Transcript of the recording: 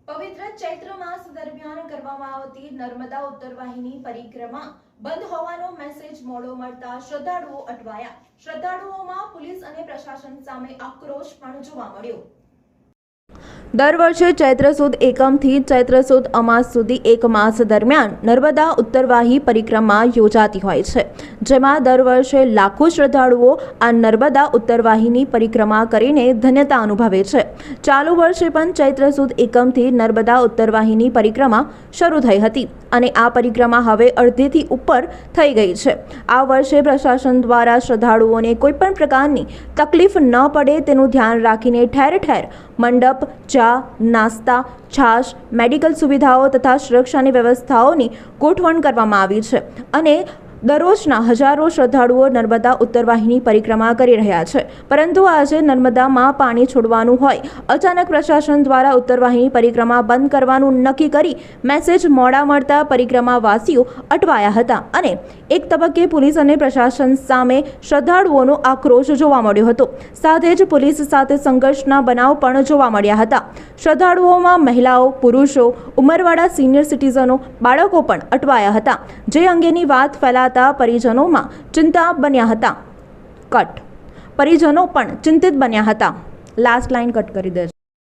પવિત્ર ચૈત્ર માસ દરમિયાન કરવામાં આવતી નર્મદા ઉત્તરવાહિની પરિક્રમા બંધ હોવાનો મેસેજ મોડો મળતા શ્રદ્ધાળુઓ અટવાયા। શ્રદ્ધાળુઓમાં પોલીસ અને પ્રશાસન સામે આક્રોશ પણ જોવા મળ્યો। દર વર્ષે ચૈત્ર સુદ એકમથી ચૈત્ર સુદ અમાસ સુધી એક માસ દરમિયાન નર્મદા ઉત્તરવાહી પરિક્રમા યોજાતી હોય છે, જેમાં દર વર્ષે લાખો શ્રદ્ધાળુઓ આ નર્મદા ઉત્તરવાહીની પરિક્રમા કરીને ધન્યતા અનુભવે છે। ચાલુ વર્ષે પણ ચૈત્ર સુદ એકમથી નર્મદા ઉત્તરવાહીની પરિક્રમા શરૂ થઈ હતી અને આ પરિક્રમા હવે અડધેથી ઉપર થઈ ગઈ છે। આ વર્ષે પ્રશાસન દ્વારા શ્રદ્ધાળુઓને કોઈપણ પ્રકારની તકલીફ ન પડે તેનું ધ્યાન રાખીને ઠેર ઠેર મંડપ, ચા, નાસ્તા, છાશ, મેડિકલ સુવિધાઓ તથા સુરક્ષાની વ્યવસ્થાઓની ગોઠવણ કરવામાં આવી છે અને દરરોજના હજારો શ્રદ્ધાળુઓ નર્મદા ઉત્તરવાહીની પરિક્રમા કરી રહ્યા છે। પરંતુ આજે નર્મદામાં પાણી છોડવાનું હોય અચાનક પ્રશાસન દ્વારા ઉત્તરવાહીની પરિક્રમા બંધ કરવાનું નક્કી કરી મેસેજ મોડા મળતા પરિક્રમાવાસીઓ અટવાયા હતા અને એક તબક્કે પોલીસ અને પ્રશાસન સામે શ્રદ્ધાળુઓનો આક્રોશ જોવા મળ્યો હતો। સાથે જ પોલીસ સાથે સંઘર્ષના બનાવ પણ જોવા મળ્યા હતા। શ્રદ્ધાળુઓમાં મહિલાઓ, પુરુષો, ઉંમરવાળા સિનિયર સિટીઝનો, બાળકો પણ અટવાયા હતા, જે અંગેની વાત ફેલાતા પરિજનોમાં ચિંતા બન્યા હતા। પરિજનો પણ ચિંતિત બન્યા હતા। લાસ્ટ લાઈન કટ કરી દેજો।